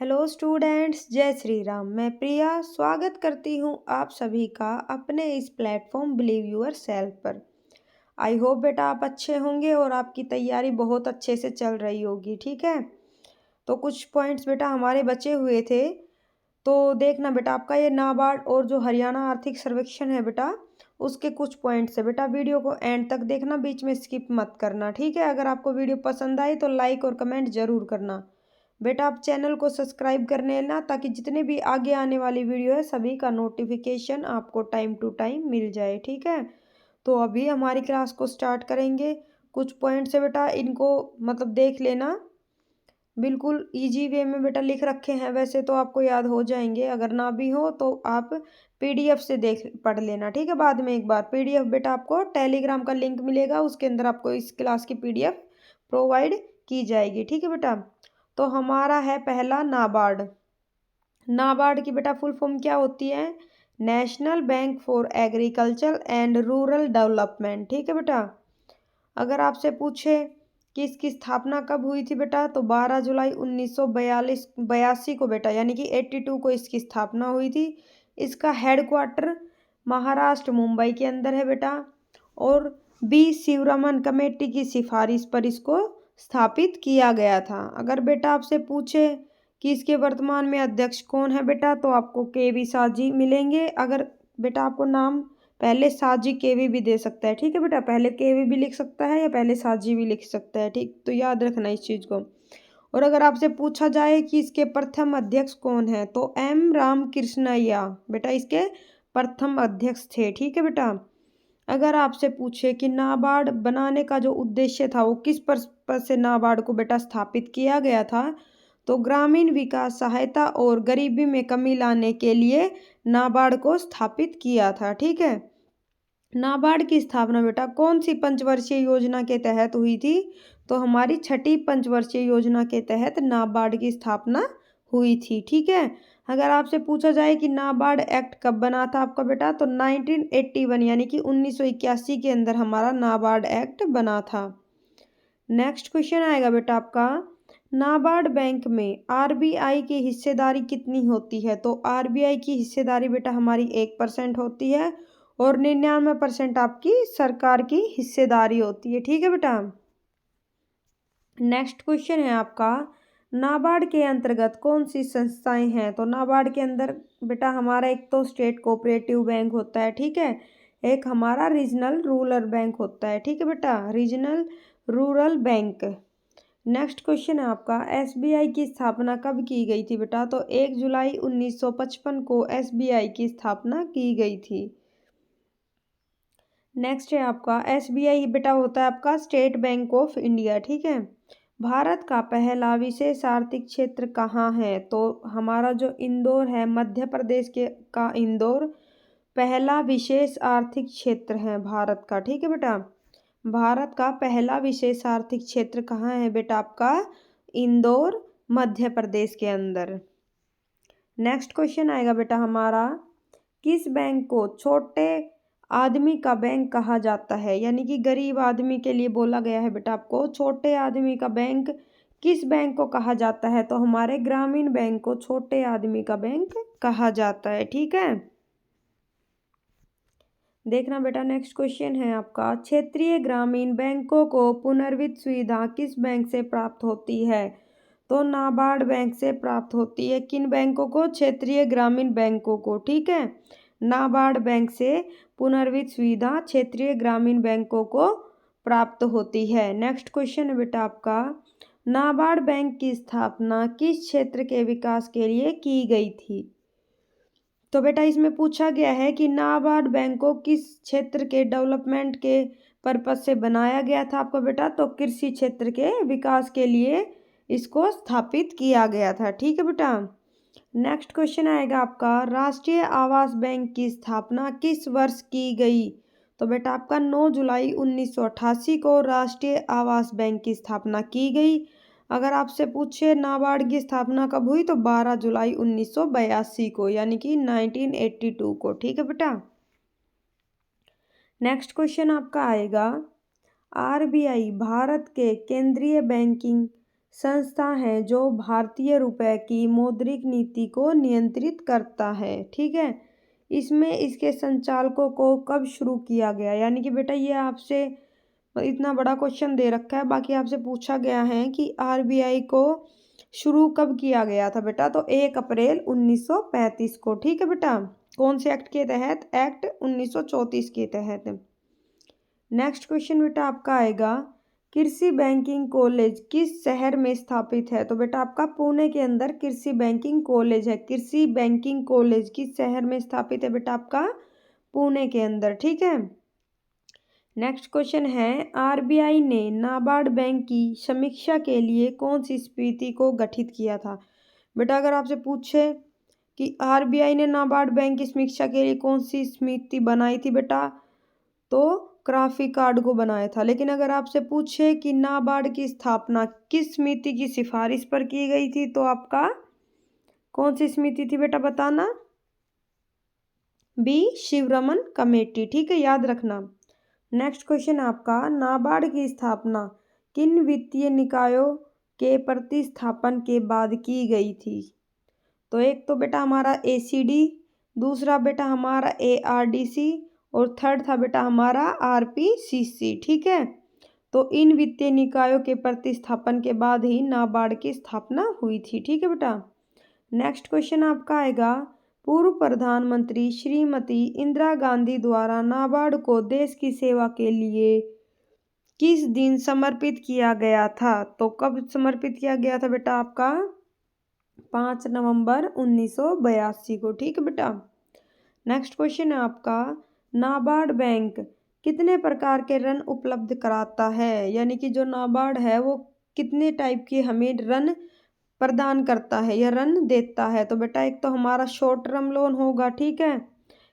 Hello students, जय श्री राम। मैं प्रिया स्वागत करती हूँ आप सभी का अपने इस प्लेटफॉर्म बिलीव यूर सेल्फ पर। आई होप बेटा आप अच्छे होंगे और आपकी तैयारी बहुत अच्छे से चल रही होगी। ठीक है, तो कुछ पॉइंट्स बेटा हमारे बचे हुए थे, तो देखना बेटा आपका ये नाबार्ड और जो हरियाणा आर्थिक सर्वेक्षण है बेटा, उसके कुछ पॉइंट्स है बेटा। वीडियो को एंड तक देखना, बीच में स्किप मत करना। ठीक है, अगर आपको वीडियो पसंद आई तो लाइक और कमेंट जरूर करना। बेटा आप चैनल को सब्सक्राइब कर लेना ताकि जितने भी आगे आने वाली वीडियो है सभी का नोटिफिकेशन आपको टाइम टू टाइम मिल जाए। ठीक है, तो अभी हमारी क्लास को स्टार्ट करेंगे। कुछ पॉइंट्स है बेटा, इनको मतलब देख लेना। बिल्कुल इजी वे में बेटा लिख रखे हैं, वैसे तो आपको याद हो जाएंगे, अगर ना भी हो तो आप पीडीएफ से देख पढ़ लेना। ठीक है, बाद में एक बार पीडीएफ बेटा आपको टेलीग्राम का लिंक मिलेगा, उसके अंदर आपको इस क्लास की पीडीएफ प्रोवाइड की जाएगी। ठीक है बेटा, तो हमारा है पहला नाबार्ड। नाबार्ड की बेटा फुल फॉर्म क्या होती है? National bank for agriculture and rural development. ठीक है बेटा, अगर आपसे पूछे कि इसकी स्थापना कब हुई थी बेटा, तो 12 जुलाई 1982 को बेटा, यानी कि 82 को इसकी स्थापना हुई थी। इसका हेडक्वार्टर महाराष्ट्र मुंबई के अंदर है बेटा, और बी शिवरमन कमेटी की सिफारिश पर इसको स्थापित किया गया था। अगर बेटा आपसे पूछे कि इसके वर्तमान में अध्यक्ष कौन है बेटा, तो आपको केवी साजी मिलेंगे। अगर बेटा आपको नाम पहले साजी केवी भी दे सकता है। ठीक है बेटा, पहले केवी भी लिख सकता है या पहले साजी भी लिख सकता है। ठीक, तो याद रखना इस चीज़ को। और अगर आपसे पूछा जाए कि इसके प्रथम अध्यक्ष कौन है, तो एम रामकृष्णैया बेटा इसके प्रथम अध्यक्ष थे। ठीक है बेटा, अगर आपसे पूछे कि नाबार्ड बनाने का जो उद्देश्य था वो किस पर्पज से नाबार्ड को बेटा स्थापित किया गया था, तो ग्रामीण विकास सहायता और गरीबी में कमी लाने के लिए नाबार्ड को स्थापित किया था। ठीक है, नाबार्ड की स्थापना बेटा कौन सी पंचवर्षीय योजना के तहत हुई थी, तो हमारी छठी पंचवर्षीय योजना के तहत नाबार्ड की स्थापना हुई थी। ठीक है, अगर आपसे पूछा जाए कि नाबार्ड एक्ट कब बना था आपका बेटा, तो 1981 यानी कि 1981 के अंदर हमारा नाबार्ड एक्ट बना था। नेक्स्ट क्वेश्चन आएगा बेटा आपका, नाबार्ड बैंक में आरबीआई की हिस्सेदारी कितनी होती है, तो आरबीआई की हिस्सेदारी बेटा हमारी 1% होती है और 99% आपकी सरकार की हिस्सेदारी होती है। ठीक है बेटा, नेक्स्ट क्वेश्चन है आपका, नाबार्ड के अंतर्गत कौन सी संस्थाएं हैं, तो नाबार्ड के अंदर बेटा हमारा एक तो स्टेट कोऑपरेटिव बैंक होता है। ठीक है, एक हमारा रीजनल रूरल बैंक होता है। ठीक है बेटा, regional rural bank. Next question है आपका, एसबीआई की स्थापना कब की गई थी बेटा, तो 1 जुलाई 1955 को एसबीआई की स्थापना की गई थी। नेक्स्ट है आपका, एसबीआई बेटा होता है आपका स्टेट बैंक ऑफ इंडिया। ठीक है, भारत का पहला विशेष आर्थिक क्षेत्र कहाँ है, तो हमारा जो इंदौर है, मध्य प्रदेश के का इंदौर पहला विशेष आर्थिक क्षेत्र है भारत का। ठीक है बेटा, भारत का पहला विशेष आर्थिक क्षेत्र कहाँ है बेटा, आपका इंदौर मध्य प्रदेश के अंदर। नेक्स्ट क्वेश्चन आएगा बेटा हमारा, किस बैंक को छोटे आदमी का बैंक कहा जाता है, यानी कि गरीब आदमी के लिए बोला गया है बेटा आपको छोटे आदमी का बैंक किस बैंक को कहा जाता है, तो हमारे ग्रामीण बैंक को छोटे आदमी का बैंक कहा जाता है। ठीक है, देखना बेटा नेक्स्ट क्वेश्चन है आपका, क्षेत्रीय ग्रामीण बैंकों को पुनर्वित्त सुविधा किस बैंक से प्राप्त होती है, तो नाबार्ड बैंक से प्राप्त होती है। किन बैंकों को? क्षेत्रीय ग्रामीण बैंकों को। ठीक है, नाबार्ड बैंक से पुनर्वित्त सुविधा क्षेत्रीय ग्रामीण बैंकों को प्राप्त होती है। नेक्स्ट क्वेश्चन है बेटा आपका, नाबार्ड बैंक की स्थापना किस क्षेत्र के विकास के लिए की गई थी, तो बेटा इसमें पूछा गया है कि नाबार्ड बैंक को किस क्षेत्र के डेवलपमेंट के पर्पज से बनाया गया था आपका बेटा, तो कृषि क्षेत्र के विकास के लिए इसको स्थापित किया गया था। ठीक है बेटा, नेक्स्ट क्वेश्चन आएगा आपका, राष्ट्रीय आवास बैंक की स्थापना किस वर्ष की गई, तो बेटा आपका 9 जुलाई 1988 को राष्ट्रीय आवास बैंक की स्थापना की गई। अगर आपसे पूछे नाबार्ड की स्थापना कब हुई, तो 12 जुलाई 1982 को, यानी कि 1982 को। ठीक है बेटा, नेक्स्ट क्वेश्चन आपका आएगा, आरबीआई भारत के केंद्रीय बैंकिंग संस्था है जो भारतीय रुपए की मौद्रिक नीति को नियंत्रित करता है, ठीक है। इसमें इसके संचालकों को कब शुरू किया गया, यानी कि बेटा ये आपसे इतना बड़ा क्वेश्चन दे रखा है, बाकी आपसे पूछा गया है कि आरबीआई को शुरू कब किया गया था बेटा, तो 1 अप्रैल 1935 को, ठीक है बेटा। कौन से एक्ट के तहत, एक्ट 1934 के तहत। नेक्स्ट क्वेश्चन बेटा आपका आएगा, कृषि बैंकिंग कॉलेज किस शहर में स्थापित है, तो बेटा आपका पुणे के अंदर कृषि बैंकिंग कॉलेज है। कृषि बैंकिंग कॉलेज किस शहर में स्थापित है बेटा आपका, पुणे के अंदर, ठीक है। नेक्स्ट क्वेश्चन है, आरबीआई ने नाबार्ड बैंक की समीक्षा के लिए कौन सी समिति को गठित किया था। बेटा अगर आपसे पूछे कि आरबीआई ने नाबार्ड बैंक की समीक्षा के लिए कौन सी समिति बनाई थी बेटा, तो क्राफी कार्ड को बनाया था। लेकिन अगर आपसे पूछे कि नाबार्ड की स्थापना किस समिति की सिफारिश पर की गई थी, तो आपका कौन सी समिति थी बेटा बताना, बी शिवरमन कमेटी, ठीक है, याद रखना। नेक्स्ट क्वेश्चन आपका, नाबार्ड की स्थापना किन वित्तीय निकायों के प्रतिस्थापन के बाद की गई थी, तो एक तो बेटा हमारा एसीडी, दूसरा बेटा हमारा एआरडीसी और थर्ड था बेटा हमारा आरपीसीसी, ठीक है। तो इन वित्तीय निकायों के प्रतिस्थापन के बाद ही नाबार्ड की स्थापना हुई थी, ठीक है बेटा। नेक्स्ट क्वेश्चन आपका आएगा, पूर्व प्रधानमंत्री श्रीमती इंदिरा गांधी द्वारा नाबार्ड को देश की सेवा के लिए किस दिन समर्पित किया गया था, तो कब समर्पित किया गया था बेटा आपका 5 नवंबर 1982 को, ठीक है बेटा। नेक्स्ट क्वेश्चन है आपका, नाबार्ड बैंक कितने प्रकार के ऋण उपलब्ध कराता है, यानी कि जो नाबार्ड है वो कितने टाइप के हमें ऋण प्रदान करता है या ऋण देता है, तो बेटा एक तो हमारा शॉर्ट टर्म लोन होगा, ठीक है,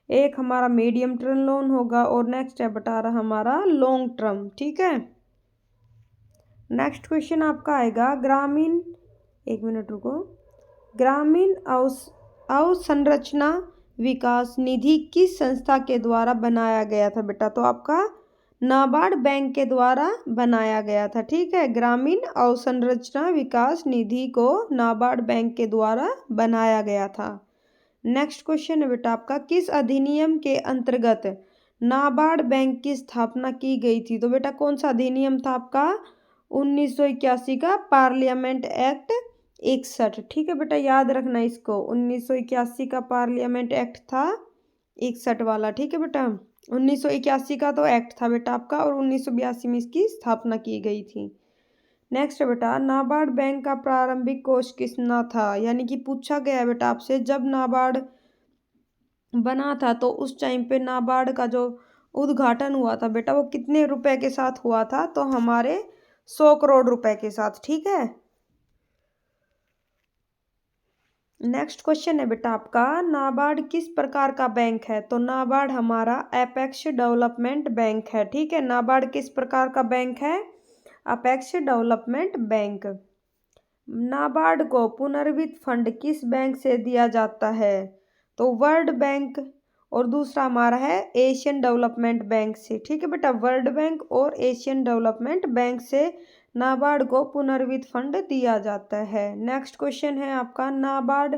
एक हमारा मीडियम टर्म लोन होगा और नेक्स्ट है बेटा हमारा लॉन्ग टर्म, ठीक है। नेक्स्ट क्वेश्चन आपका आएगा, ग्रामीण, एक मिनट रुको, ग्रामीण अवसंरचना विकास निधि किस संस्था के द्वारा बनाया गया था बेटा, तो आपका नाबार्ड बैंक के द्वारा बनाया गया था, ठीक है। ग्रामीण अवसंरचना विकास निधि को नाबार्ड बैंक के द्वारा बनाया गया था। नेक्स्ट क्वेश्चन है बेटा आपका, किस अधिनियम के अंतर्गत नाबार्ड बैंक की स्थापना की गई थी, तो बेटा कौन सा अधिनियम था आपका 1981 का पार्लियामेंट एक्ट 61, ठीक है बेटा, याद रखना इसको, 1981 का पार्लियामेंट एक्ट था 61 वाला, ठीक है बेटा। 1981 का तो एक्ट था बेटा आपका और 1982 में इसकी स्थापना की गई थी। नेक्स्ट है बेटा, नाबार्ड बैंक का प्रारंभिक कोष कितना था, यानी कि पूछा गया है बेटा आपसे, जब नाबार्ड बना था तो उस टाइम पे नाबार्ड का जो उद्घाटन हुआ था बेटा वो कितने रुपए के साथ हुआ था, तो हमारे 100 करोड़ रुपए के साथ, ठीक है। नेक्स्ट क्वेश्चन है बेटा आपका, नाबार्ड किस प्रकार का बैंक है, तो नाबार्ड हमारा अपेक्स डेवलपमेंट बैंक है, ठीक है। नाबार्ड किस प्रकार का बैंक है, अपेक्स डेवलपमेंट बैंक। नाबार्ड को पुनर्वित्त फंड किस बैंक से दिया जाता है, तो वर्ल्ड बैंक और दूसरा हमारा है एशियन डेवलपमेंट बैंक से, ठीक है बेटा, वर्ल्ड बैंक और एशियन डेवलपमेंट बैंक से नाबार्ड को पुनर्वित्त फंड दिया जाता है। नेक्स्ट क्वेश्चन है आपका, नाबार्ड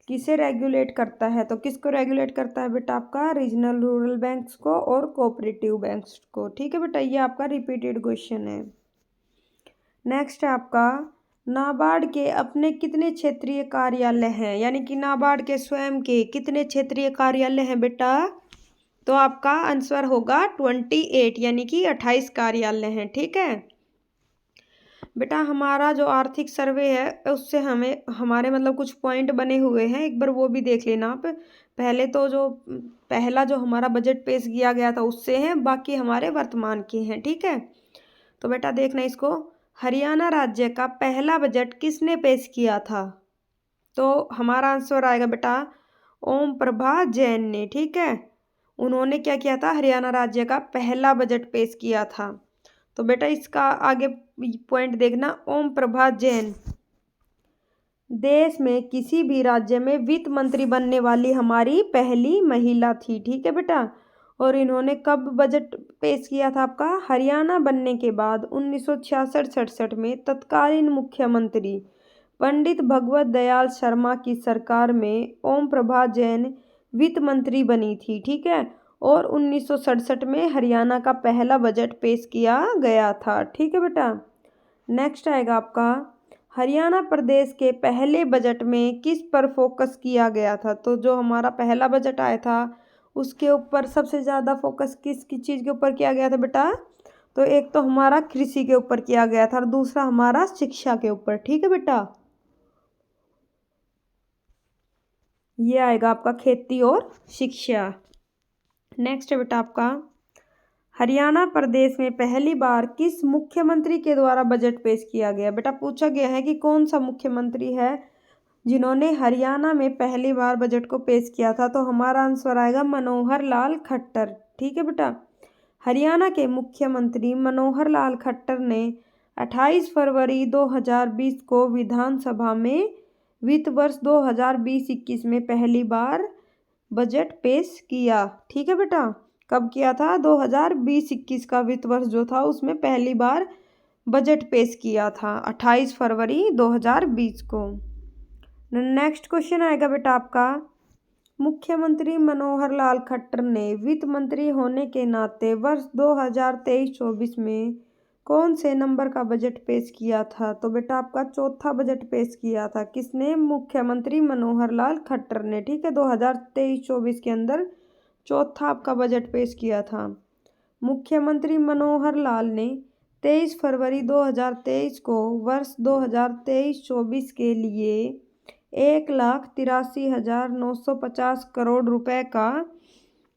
किसे रेगुलेट करता है, तो किसको रेगुलेट करता है बेटा आपका रीजनल रूरल बैंक्स को और कोऑपरेटिव बैंक्स को, ठीक है बेटा, ये आपका रिपीटेड क्वेश्चन है। नेक्स्ट है आपका, नाबार्ड के अपने कितने क्षेत्रीय कार्यालय हैं, यानी कि नाबार्ड के स्वयं के कितने क्षेत्रीय कार्यालय हैं बेटा, तो आपका आंसर होगा 28, यानी कि 28 कार्यालय हैं, ठीक है बेटा। हमारा जो आर्थिक सर्वे है उससे हमें हमारे मतलब कुछ पॉइंट बने हुए हैं, एक बार वो भी देख लेना आप। पहले तो जो पहला जो हमारा बजट पेश किया गया था उससे हैं, बाकी हमारे वर्तमान के हैं, ठीक है। तो बेटा देखना इसको, हरियाणा राज्य का पहला बजट किसने पेश किया था, तो हमारा आंसर आएगा बेटा ओम प्रभा जैन ने, ठीक है। उन्होंने क्या किया था, हरियाणा राज्य का पहला बजट पेश किया था। तो बेटा इसका आगे पॉइंट देखना, ओम प्रभा जैन देश में किसी भी राज्य में वित्त मंत्री बनने वाली हमारी पहली महिला थी, ठीक है बेटा। और इन्होंने कब बजट पेश किया था आपका? हरियाणा बनने के बाद 1966-67 में तत्कालीन मुख्यमंत्री पंडित भगवत दयाल शर्मा की सरकार में ओम प्रभा जैन वित्त मंत्री बनी थी, ठीक है। और 1967 में हरियाणा का पहला बजट पेश किया गया था, ठीक है बेटा। नेक्स्ट आएगा आपका, हरियाणा प्रदेश के पहले बजट में किस पर फोकस किया गया था? तो जो हमारा पहला बजट आया था उसके ऊपर सबसे ज़्यादा फोकस किस चीज़ के ऊपर किया गया था बेटा? तो एक तो हमारा कृषि के ऊपर किया गया था और दूसरा हमारा शिक्षा के ऊपर, ठीक है बेटा। ये आएगा आपका खेती और शिक्षा। नेक्स्ट है बेटा आपका, हरियाणा प्रदेश में पहली बार किस मुख्यमंत्री के द्वारा बजट पेश किया गया? बेटा पूछा गया है कि कौन सा मुख्यमंत्री है जिन्होंने हरियाणा में पहली बार बजट को पेश किया था? तो हमारा आंसर आएगा मनोहर लाल खट्टर, ठीक है बेटा। हरियाणा के मुख्यमंत्री मनोहर लाल खट्टर ने 28 फरवरी 2020 को विधानसभा में वित्त वर्ष 2020-21 में पहली बार बजट पेश किया, ठीक है बेटा। कब किया था? 2020-21 का वित्त वर्ष जो था उसमें पहली बार बजट पेश किया था 28 फरवरी 2020 को। नेक्स्ट क्वेश्चन आएगा बेटा आपका, मुख्यमंत्री मनोहर लाल खट्टर ने वित्त मंत्री होने के नाते वर्ष 2023-24 में कौन से नंबर का बजट पेश किया था? तो बेटा आपका चौथा बजट पेश किया था। किसने? मुख्यमंत्री मनोहर लाल खट्टर ने, ठीक है। 2023-24 के अंदर चौथा आपका बजट पेश किया था। मुख्यमंत्री मनोहर लाल ने 23 फरवरी 2023 को वर्ष 2023-24 के लिए 1,83,950 करोड़ रुपए का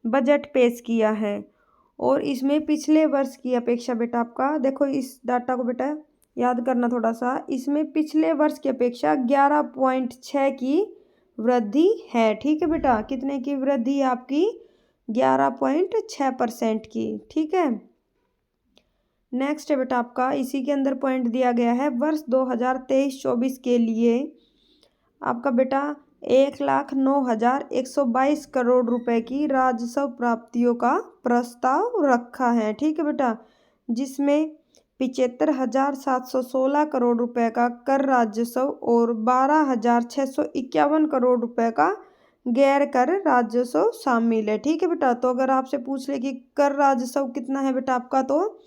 बजट पेश किया है। और इसमें पिछले वर्ष की अपेक्षा बेटा आपका देखो, इस डाटा को बेटा याद करना थोड़ा सा, इसमें पिछले वर्ष की अपेक्षा 11.6 की वृद्धि है, ठीक है बेटा। कितने की वृद्धि है आपकी? 11.6% की, ठीक है। नेक्स्ट है बेटा आपका, इसी के अंदर पॉइंट दिया गया है, वर्ष 2023-24 के लिए आपका बेटा 1,09,122 करोड़ रुपए की राजस्व प्राप्तियों का प्रस्ताव रखा है, ठीक है बेटा। जिसमें 75,716 करोड़ रुपए का कर राजस्व और 12,651 करोड़ रुपए का गैर कर राजस्व शामिल है, ठीक है बेटा। तो अगर आपसे पूछ ले कि कर राजस्व कितना है बेटा आपका, तो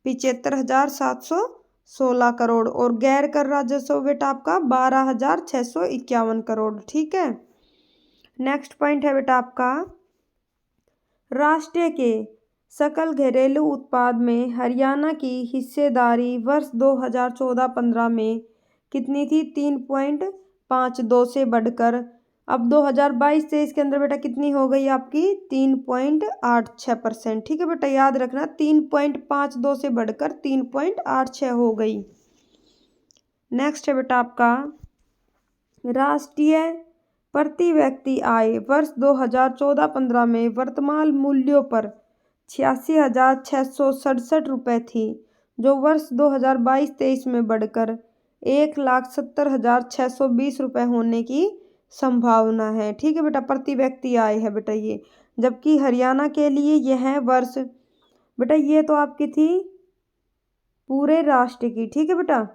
75,716 करोड़ और गैर कर राजस्व बेटा आपका 12,651 करोड़, ठीक है। नेक्स्ट पॉइंट है बेटा आपका, राष्ट्र के सकल घरेलू उत्पाद में हरियाणा की हिस्सेदारी वर्ष 2014-15 में कितनी थी? 3.52 से बढ़कर अब 2022-23 के अंदर बेटा कितनी हो गई आपकी? 3.86%, ठीक है बेटा। याद रखना 3.52 से बढ़कर 3.86 हो गई। नेक्स्ट है बेटा आपका, राष्ट्रीय प्रति व्यक्ति आय वर्ष 2014-15 में वर्तमान मूल्यों पर 86,667 रुपये थी, जो वर्ष 2022-23 में बढ़कर 1,70,620 रुपये होने की संभावना है, ठीक है बेटा। प्रति व्यक्ति आय है बेटा ये, जबकि हरियाणा के लिए यह वर्ष बेटा, ये तो आपकी थी पूरे राष्ट्र की, ठीक है बेटा।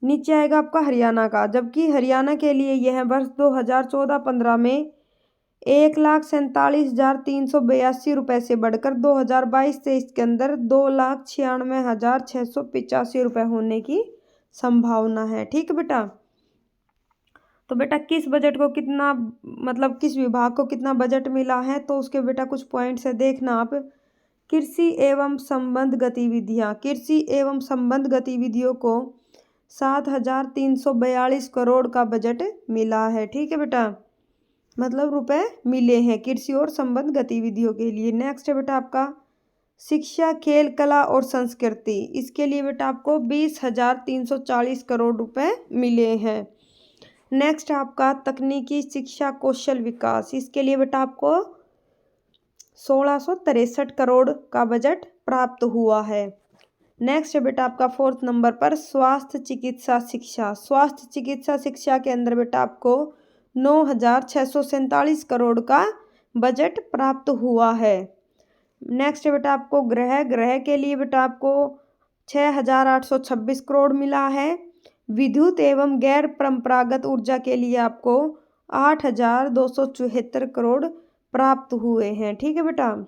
नीचे आएगा आपका हरियाणा का, जबकि हरियाणा के लिए यह वर्ष 2014-15 में 1,47,382 रुपये से बढ़कर 2022-23 के अंदर 2,96,685 रुपये होने की संभावना है, ठीक है बेटा। तो बेटा किस बजट को कितना, मतलब किस विभाग को कितना बजट मिला है, तो उसके बेटा कुछ पॉइंट्स है, देखना आप। कृषि एवं संबद्ध गतिविधियाँ, कृषि एवं संबद्ध गतिविधियों को 7,342 करोड़ का बजट मिला है, ठीक है बेटा। मतलब रुपए मिले हैं कृषि और संबद्ध गतिविधियों के लिए। नेक्स्ट है बेटा आपका शिक्षा, खेल, कला और संस्कृति, इसके लिए बेटा आपको 20,340 करोड़ रुपए मिले हैं। नेक्स्ट आपका तकनीकी शिक्षा, कौशल विकास, इसके लिए बेटा आपको 1,663 करोड़ का बजट प्राप्त हुआ है। नेक्स्ट है बेटा आपका फोर्थ नंबर पर स्वास्थ्य चिकित्सा शिक्षा, स्वास्थ्य चिकित्सा शिक्षा के अंदर बेटा आपको 9,647 करोड़ का बजट प्राप्त हुआ है। नेक्स्ट है बेटा आपको ग्रह के लिए बेटा आपको 6,826 करोड़ मिला है। विद्युत एवं गैर परंपरागत ऊर्जा के लिए आपको 8,274 करोड़ प्राप्त हुए हैं। ठीक है बेटा।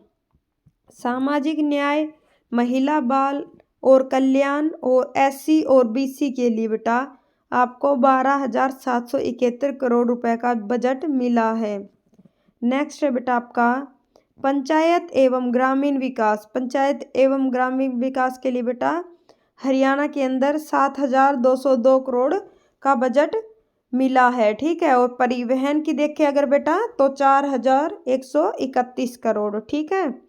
सामाजिक न्याय, महिला बाल और कल्याण और एससी और बीसी के लिए बेटा आपको 12,771 करोड़ रुपए का बजट मिला है। नेक्स्ट है बेटा आपका पंचायत एवं ग्रामीण विकास के लिए बेटा हरियाणा के अंदर 7,202 करोड़ का बजट मिला है। ठीक है। और परिवहन की देखें अगर बेटा तो 4,131 करोड़। ठीक है।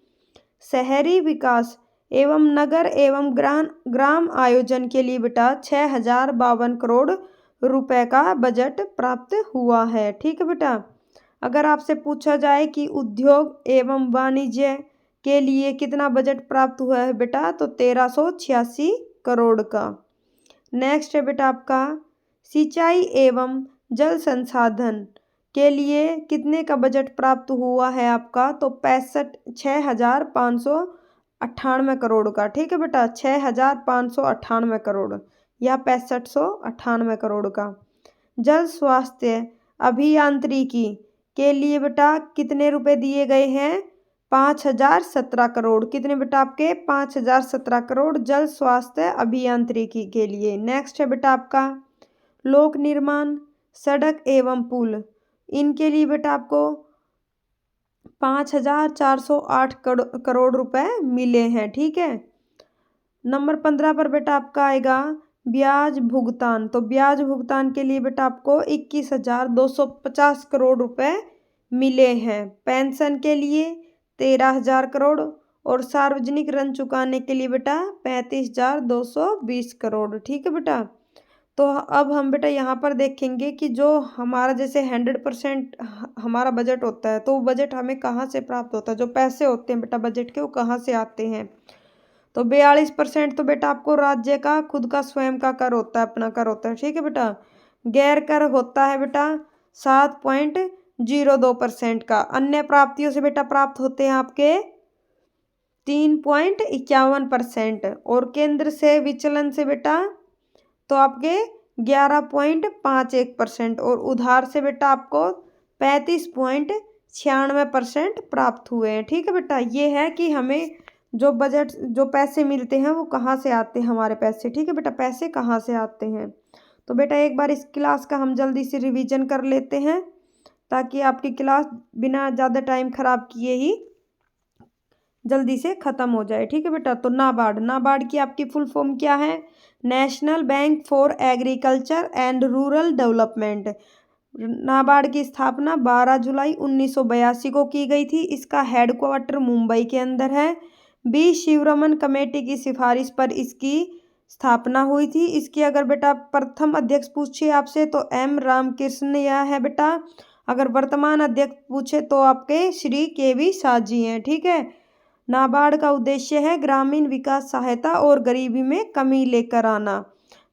शहरी विकास एवं नगर एवं ग्राम आयोजन के लिए बेटा 6,052 करोड़ रुपए का बजट प्राप्त हुआ है। ठीक है बेटा। अगर आपसे पूछा जाए कि उद्योग एवं वाणिज्य के लिए कितना बजट प्राप्त हुआ है बेटा तो 1,386 करोड़ का। नेक्स्ट है बेटा आपका सिंचाई एवं जल संसाधन के लिए कितने का बजट प्राप्त हुआ है आपका तो 6,598 करोड़ का। ठीक है बेटा। 6,598 करोड़ या 6,598 करोड़ का। जल स्वास्थ्य अभियांत्रिकी के लिए बेटा कितने रुपए दिए गए हैं 5,017 करोड़। कितने बेटा आपके 5,017 करोड़ जल स्वास्थ्य अभियांत्रिकी के लिए। नेक्स्ट है बेटा आपका लोक निर्माण, सड़क एवं पुल इनके लिए बेटा आपको 5,408 करोड़ रुपए मिले हैं। ठीक है। नंबर 15 पर बेटा आपका आएगा ब्याज भुगतान। तो ब्याज भुगतान के लिए बेटा आपको 21,250 करोड़ रुपए मिले हैं। पेंशन के लिए 13,000 करोड़ और सार्वजनिक ऋण चुकाने के लिए बेटा 35,220 करोड़। ठीक है बेटा। तो अब हम बेटा यहाँ पर देखेंगे कि जो हमारा जैसे 100% हमारा बजट होता है तो वो बजट हमें कहाँ से प्राप्त होता है। जो पैसे होते हैं बेटा बजट के वो कहाँ से आते हैं। तो 42% तो बेटा आपको राज्य का खुद का स्वयं का कर होता है, अपना कर होता है। ठीक है बेटा। गैर कर होता है बेटा 7.02% का। अन्य प्राप्तियों से बेटा प्राप्त होते हैं आपके 3.51% और केंद्र से विचलन से बेटा तो आपके 11.51% और उधार से बेटा आपको 35.96% प्राप्त हुए हैं। ठीक है बेटा। ये है कि हमें जो पैसे मिलते हैं वो कहाँ से आते हैं हमारे पैसे। ठीक है बेटा। पैसे कहाँ से आते हैं तो बेटा एक बार इस क्लास का हम जल्दी से रिवीजन कर लेते हैं ताकि आपकी क्लास बिना ज़्यादा टाइम खराब किए ही जल्दी से ख़त्म हो जाए। ठीक है बेटा। तो नाबार्ड की आपकी फुल फॉर्म क्या है national bank for agriculture and rural development. NABARD की स्थापना 12 जुलाई 1982 को की गई थी। इसका हेडक्वार्टर मुंबई के अंदर है। बी शिवरमन कमेटी की सिफारिश पर इसकी स्थापना हुई थी। इसकी अगर बेटा प्रथम अध्यक्ष पूछे आपसे तो एम रामकृष्ण यह है बेटा। अगर वर्तमान अध्यक्ष पूछे तो आपके श्री के.वी. शाह जी हैं। ठीक है। नाबार्ड का उद्देश्य है ग्रामीण विकास सहायता और गरीबी में कमी लेकर आना।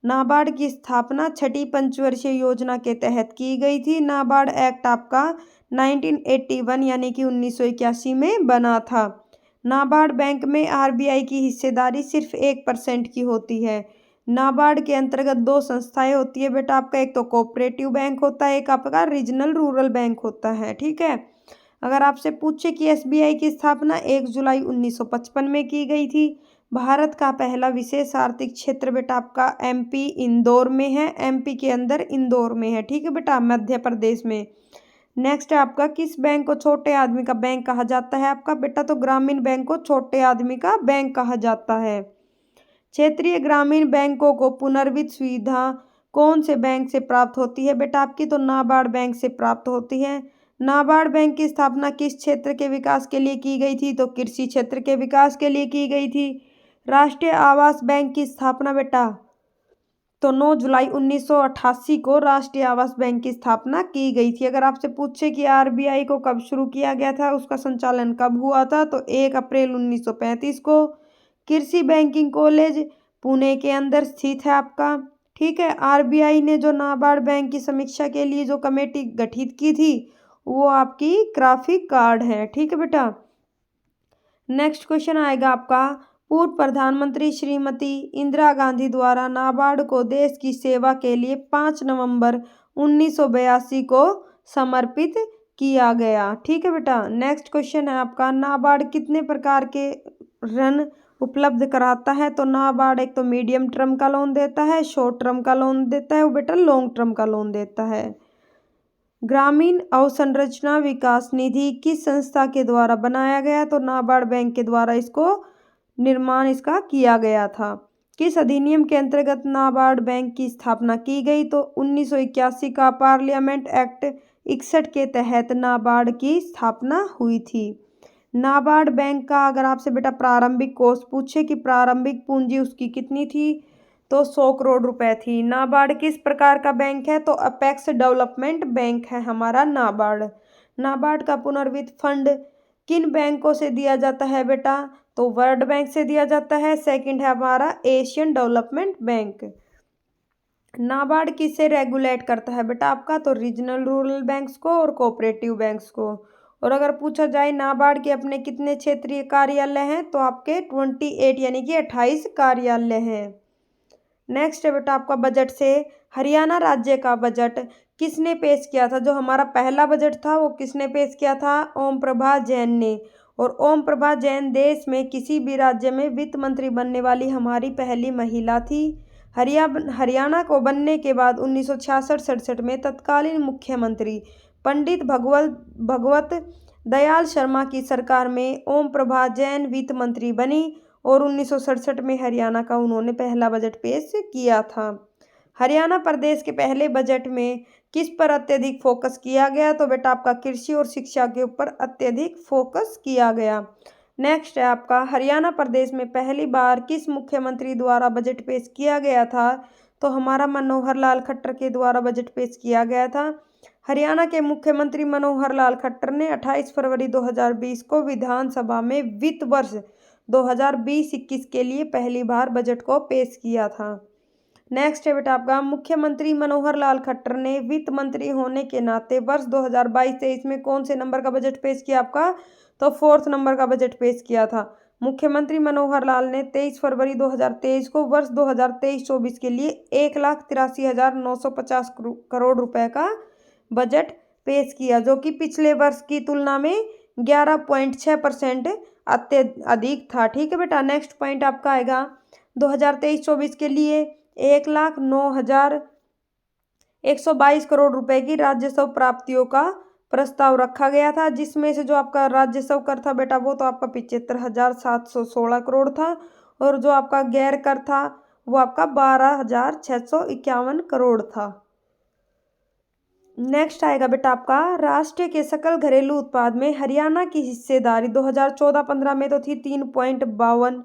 नाबार्ड की स्थापना छठी पंचवर्षीय योजना के तहत की गई थी। नाबार्ड एक्ट आपका 1981 यानी कि 1981 में बना था। नाबार्ड बैंक में आरबीआई की हिस्सेदारी सिर्फ 1% की होती है। नाबार्ड के अंतर्गत 2 संस्थाएं होती है बेटा आपका। एक तो कोऑपरेटिव बैंक होता है, एक आपका रीजनल रूरल बैंक होता है। ठीक है। अगर आपसे पूछे कि एसबीआई की स्थापना 1 जुलाई 1955 में की गई थी। भारत का पहला विशेष आर्थिक क्षेत्र बेटा आपका एमपी इंदौर में है। एमपी के अंदर इंदौर में है। ठीक है बेटा। मध्य प्रदेश में। नेक्स्ट है आपका किस बैंक को छोटे आदमी का बैंक कहा जाता है आपका बेटा तो ग्रामीण बैंक को छोटे आदमी का बैंक कहा जाता है। क्षेत्रीय ग्रामीण बैंकों को पुनर्वित्त सुविधा कौन से बैंक से प्राप्त होती है बेटा आपकी तो नाबार्ड बैंक से प्राप्त होती है। नाबार्ड बैंक की स्थापना किस क्षेत्र के विकास के लिए की गई थी तो कृषि क्षेत्र के विकास के लिए की गई थी। राष्ट्रीय आवास बैंक की स्थापना बेटा तो 9 जुलाई 1988 को राष्ट्रीय आवास बैंक की स्थापना की गई थी। अगर आपसे पूछे कि आरबीआई को कब शुरू किया गया था, उसका संचालन कब हुआ था तो 1 अप्रैल 1935 को। कृषि बैंकिंग कॉलेज पुणे के अंदर स्थित है आपका। ठीक है। आरबीआई ने जो नाबार्ड बैंक की समीक्षा के लिए जो कमेटी गठित की थी वो आपकी ग्राफिक कार्ड है। ठीक है बेटा। नेक्स्ट क्वेश्चन आएगा आपका, पूर्व प्रधानमंत्री श्रीमती इंदिरा गांधी द्वारा नाबार्ड को देश की सेवा के लिए 5 नवंबर 1982 को समर्पित किया गया। ठीक है बेटा। नेक्स्ट क्वेश्चन है आपका, नाबार्ड कितने प्रकार के ऋण उपलब्ध कराता है? तो नाबार्ड एक तो मीडियम टर्म का लोन देता है, शॉर्ट टर्म का लोन देता है और बेटा लॉन्ग टर्म का लोन देता है। ग्रामीण अवसंरचना विकास निधि किस संस्था के द्वारा बनाया गया? तो नाबार्ड बैंक के द्वारा इसको निर्माण इसका किया गया था। किस अधिनियम के अंतर्गत नाबार्ड बैंक की स्थापना की गई? तो 1981 का पार्लियामेंट एक्ट 61 के तहत नाबार्ड की स्थापना हुई थी। नाबार्ड बैंक का अगर आपसे बेटा प्रारंभिक कोष पूछे कि प्रारंभिक पूंजी उसकी कितनी थी, तो 100 करोड़ रुपए थी। नाबार्ड किस प्रकार का बैंक है? तो अपेक्स डेवलपमेंट बैंक है हमारा नाबार्ड। नाबार्ड का पुनर्वित्त फंड किन बैंकों से दिया जाता है बेटा? तो वर्ल्ड बैंक से दिया जाता है। सेकंड है हमारा एशियन डेवलपमेंट बैंक। नाबार्ड किसे रेगुलेट करता है बेटा आपका? तो रीजनल रूरल बैंक्स को और कोऑपरेटिव बैंक्स को। और अगर पूछा जाए नाबार्ड के अपने कितने क्षेत्रीय कार्यालय हैं, तो आपके 28 यानी कि 28 कार्यालय हैं। नेक्स्ट है बेटा आपका बजट से, हरियाणा राज्य का बजट किसने पेश किया था? जो हमारा पहला बजट था वो किसने पेश किया था? ओम प्रभा जैन ने। और ओम प्रभा जैन देश में किसी भी राज्य में वित्त मंत्री बनने वाली हमारी पहली महिला थी। हरियाणा को बनने के बाद 1966-67 में तत्कालीन मुख्यमंत्री पंडित भगवत दयाल शर्मा की सरकार में ओम प्रभा जैन वित्त मंत्री बनी और 1967 में हरियाणा का उन्होंने पहला बजट पेश किया था। हरियाणा प्रदेश के पहले बजट में किस पर अत्यधिक फोकस किया गया? तो बेटा आपका कृषि और शिक्षा के ऊपर अत्यधिक फोकस किया गया। नेक्स्ट है आपका, हरियाणा प्रदेश में पहली बार किस मुख्यमंत्री द्वारा बजट पेश किया गया था? तो हमारा मनोहर लाल खट्टर के द्वारा बजट पेश किया गया था। हरियाणा के मुख्यमंत्री मनोहर लाल खट्टर ने 28 फरवरी 2020 को विधानसभा में वित्त वर्ष 2020-21 के लिए पहली बार बजट को पेश किया था। नेक्स्ट है बेटा आपका, मुख्यमंत्री मनोहर लाल खट्टर ने वित्त मंत्री होने के नाते वर्ष 2022-23 में कौन से नंबर का बजट पेश किया आपका? तो 4th नंबर का बजट पेश किया था। मुख्यमंत्री मनोहर लाल ने 23 फरवरी 2023 को वर्ष 2023-24 के लिए 1,83,950 करोड़ रुपए का बजट पेश किया, जो कि पिछले वर्ष की तुलना में 11.6% अधिक था। ठीक है बेटा। नेक्स्ट पॉइंट आपका आएगा 2023-24 के लिए 1,09,122 करोड़ रुपए की राजस्व प्राप्तियों का प्रस्ताव रखा गया था, जिसमें से जो आपका राजस्व कर था बेटा वो तो आपका 75,716 करोड़ था और जो आपका गैर कर था वो आपका 12,651 करोड़ था। नेक्स्ट आएगा बेटा आपका, राष्ट्र के सकल घरेलू उत्पाद में हरियाणा की हिस्सेदारी 2014-15 में तो थी 3.52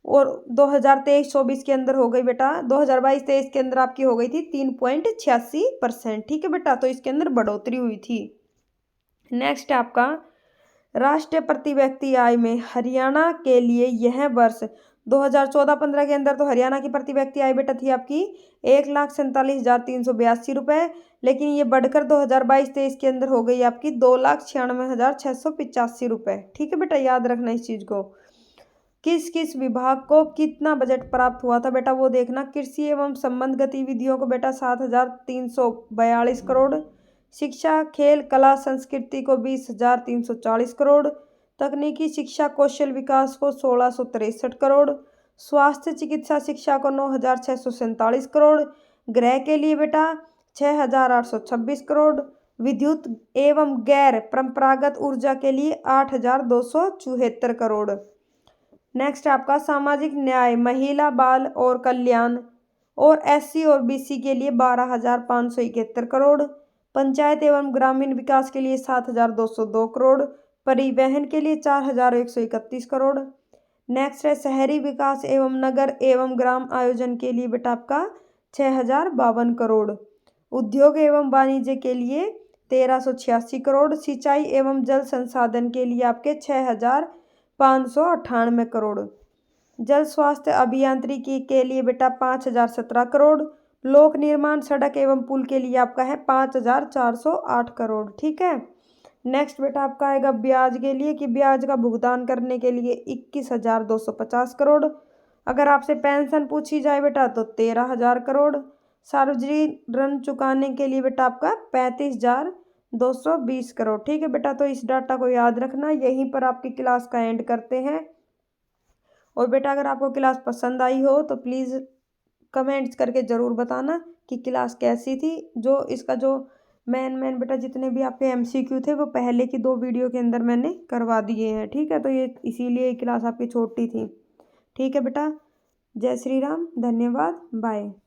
और 2023-24 के अंदर हो गई बेटा, 2022-23 के अंदर आपकी हो गई थी 3.86%। ठीक है बेटा, तो इसके अंदर बढ़ोतरी हुई थी। नेक्स्ट है आपका, राष्ट्रीय प्रति व्यक्ति आय में हरियाणा के लिए यह वर्ष 2014-15 के अंदर तो हरियाणा की प्रति व्यक्ति आय बेटा थी आपकी 1,47,382 रुपये, लेकिन ये बढ़कर 2022-23 के अंदर हो गई आपकी 2,96,685 रुपये। ठीक है बेटा, याद रखना इस चीज़ को। किस किस विभाग को कितना बजट प्राप्त हुआ था बेटा वो देखना। कृषि एवं संबंध गतिविधियों को बेटा 7,342 करोड़, शिक्षा खेल कला संस्कृति को 20,340 करोड़, तकनीकी शिक्षा कौशल विकास को 1,663 करोड़, स्वास्थ्य चिकित्सा शिक्षा को 9,647 करोड़, गृह के लिए बेटा 6,826 करोड़, विद्युत एवं गैर परंपरागत ऊर्जा के लिए 8,274 करोड़। नेक्स्ट आपका सामाजिक न्याय महिला बाल और कल्याण और SC और BC के लिए 12,571 करोड़, पंचायत एवं ग्रामीण विकास के लिए 7,202 करोड़, परिवहन के लिए 4,131 करोड़। नेक्स्ट है शहरी विकास एवं नगर एवं ग्राम आयोजन के लिए बेटा आपका 6,052 करोड़, उद्योग एवं वाणिज्य के लिए 1,386 करोड़, सिंचाई एवं जल संसाधन के लिए आपके 6,598 करोड़, जल स्वास्थ्य अभियांत्रिकी के लिए बेटा 5,017 करोड़, लोक निर्माण सड़क एवं पुल के लिए आपका है 5,408 करोड़। ठीक है। नेक्स्ट बेटा आपका आएगा ब्याज के लिए कि ब्याज का भुगतान करने के लिए 21,250 करोड़। अगर आपसे पेंशन पूछी जाए बेटा तो 13,000 करोड़। सार्वजनिक ऋण चुकाने के लिए बेटा आपका 35,220 करोड़। ठीक है बेटा, तो इस डाटा को याद रखना। यहीं पर आपकी क्लास का एंड करते हैं। और बेटा अगर आपको क्लास पसंद आई हो तो प्लीज़ कमेंट्स करके ज़रूर बताना कि क्लास कैसी थी। जो इसका जो मेन बेटा जितने भी आपके MCQ थे वो पहले की 2 वीडियो के अंदर मैंने करवा दिए हैं। ठीक है, तो ये इसीलिए ये क्लास आपकी छोटी थी। ठीक है बेटा, जय श्री राम, धन्यवाद, बाय।